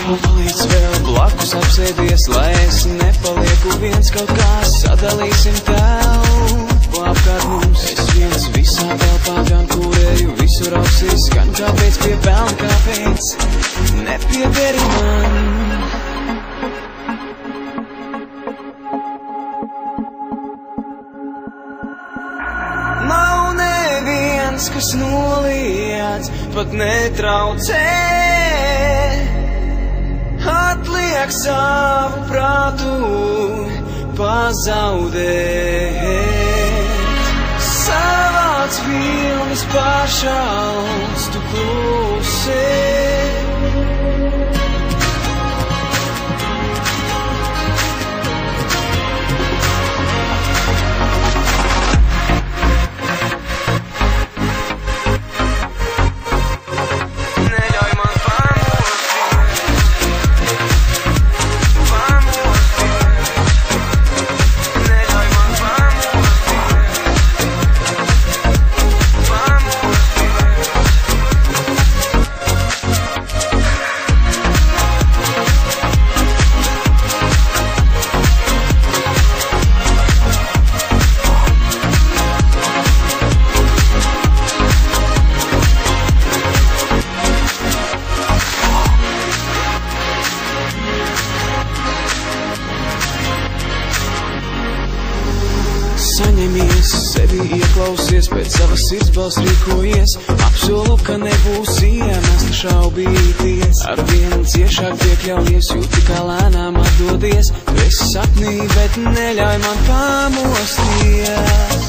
Palīdz vēl blakus apsēdies, lai es nepalieku viens, kaut kā sadalīsim telpu apkārt mums. Es viens visā telpā gan kūrēju, visur ausīs skan, kāpēc pie pelna, kāpēc nepiederi man. Nav neviens, kas noliedz, pat netraucē. Atliek savu prātu pazaudēt. Savāc vilnis pāršauts, tu klusē. Saņemies, sevi ieklausies, pēc savas sirdsbalss rīkojies. Apsolu, ka nebūs iemesla šaubīties. Ar vienu ciešāk piekļaujies, jūti, kā lēnām atdodies. Tu esi sapnī, bet neļauj man pamosties.